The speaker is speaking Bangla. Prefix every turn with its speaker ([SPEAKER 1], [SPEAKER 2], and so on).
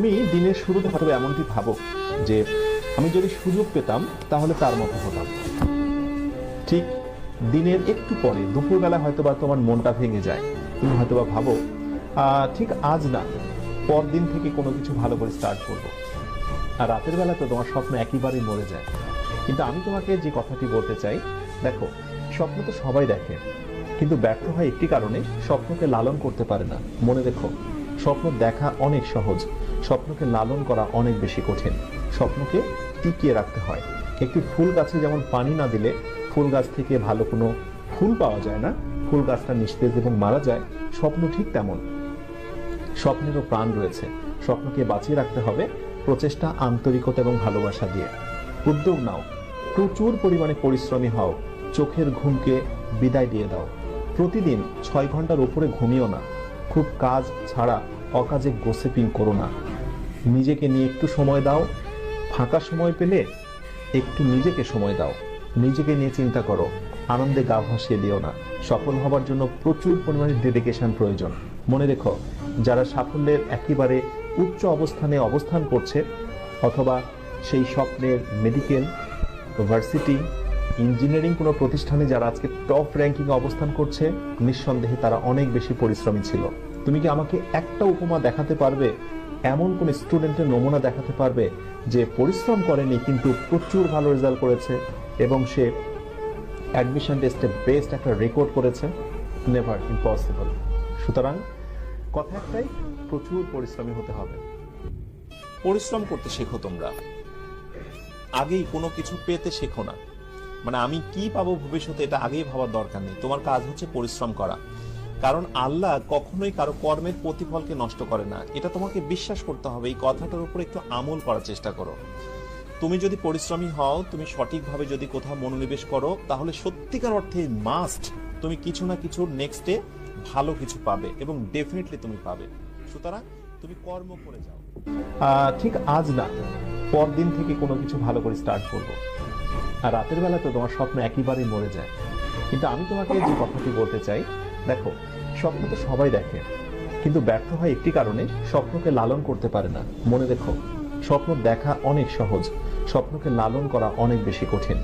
[SPEAKER 1] তুমি দিনের শুরুতে হয়তো এমনটি ভাবো যে আমি যদি সুযোগ পেতাম তাহলে তার মতো হতাম। ঠিক দিনের একটু পরে দুপুরবেলা হয়তোবা তোমার মনটা ভেঙে যায়। তুমি হয়তোবা ভাবো ঠিক আজ না, পরদিন থেকে কোনো কিছু ভালো করে স্টার্ট করবো। আর রাতের বেলা তো তোমার স্বপ্ন একেবারেই মরে যায়। কিন্তু আমি তোমাকে যে কথাটি বলতে চাই, দেখো, স্বপ্ন তো সবাই দেখে, কিন্তু ব্যর্থ হয় একটি কারণে, স্বপ্নকে লালন করতে পারে না। মনে রেখো, স্বপ্ন দেখা অনেক সহজ, স্বপ্নকে লালন করা অনেক বেশি কঠিন। স্বপ্নকে টিকিয়ে রাখতে হয়। একটি ফুল গাছে যেমন পানি না দিলে ফুল গাছ থেকে ভালো কোনো ফুল পাওয়া যায় না, ফুল গাছটা নিস্তেজ এবং মারা যায়, স্বপ্ন ঠিক তেমন। স্বপ্নেরও প্রাণ রয়েছে। স্বপ্নকে বাঁচিয়ে রাখতে হবে প্রচেষ্টা, আন্তরিকতা এবং ভালোবাসা দিয়ে। উদ্যোগ নাও, প্রচুর পরিমাণে পরিশ্রমী হও, চোখের ঘুমকে বিদায় দিয়ে দাও। প্রতিদিন 6 ঘন্টার উপরে ঘুমিও না। খুব কাজ ছাড়া অকাজে গোসিপিং করো না। নিজেকে নিয়ে একটু সময় দাও। ফাঁকা সময় পেলে একটু নিজেকে সময় দাও। নিজেকে নিয়ে চিন্তা করো, আনন্দে গা ভাসিয়ে দিও না। সফল হবার জন্য প্রচুর পরিমাণে ডেডিকেশন প্রয়োজন। মনে রেখো, যারা সাফল্যের একেবারে উচ্চ অবস্থানে অবস্থান করছে, অথবা সেই স্বপ্নের মেডিকেল, ভার্সিটি, ইঞ্জিনিয়ারিং কোনো প্রতিষ্ঠানে যারা আজকে টপ র্যাঙ্কিং অবস্থান করছে, নিঃসন্দেহে তারা অনেক বেশি পরিশ্রমী ছিল। তুমি কি আমাকে একটা উপমা দেখাতে পারবে, এমন কোন স্টুডেন্টের নমুনা দেখাতে পারবে যে পরিশ্রম করেনি কিন্তু প্রচুর ভালো রেজাল্ট করেছে এবং সে অ্যাডমিশন টেস্টে বেস্ট একটা রেকর্ড করেছে? Never, impossible. সুতরাং কথা একটাই, প্রচুর পরিশ্রমী হতে হবে। পরিশ্রম করতে শেখো। তোমরা আগেই কোনো কিছু পেতে শেখো না। মানে আমি কি পাবো ভবিষ্যতে এটা আগেই ভাবার দরকার নেই। তোমার কাজ হচ্ছে পরিশ্রম করা। কারণ আল্লাহ কখনোই কারো কর্মের প্রতিফলকে নষ্ট করে না। এটা তোমাকে বিশ্বাস করতে হবে। এই কথাটার উপর একটু আমল করার চেষ্টা করো। তুমি যদি পরিশ্রমী হও, তুমি সঠিকভাবে যদি কোথাও মনোনিবেশ করো, তাহলে সত্যিকার অর্থে মাস্ট তুমি কিছু না কিছু নেক্সটে ভালো কিছু পাবে এবং ডেফিনেটলি তুমি পাবে। সুতরাং তুমি কর্ম করে যাও। ঠিক আজ না, পরদিন থেকে কোনো কিছু ভালো করে স্টার্ট করবো। আর রাতের বেলা তো তোমার স্বপ্ন একেবারেই মরে যায়। কিন্তু আমি তোমাকে যে কথাটি বলতে চাই, দেখো, স্বপ্ন তো সবাই দেখে, কিন্তু ব্যর্থ হয় একটি কারণে, স্বপ্নকে লালন করতে পারে না। মনে রেখো, স্বপ্ন দেখা অনেক সহজ, স্বপ্নকে লালন করা অনেক বেশি কঠিন।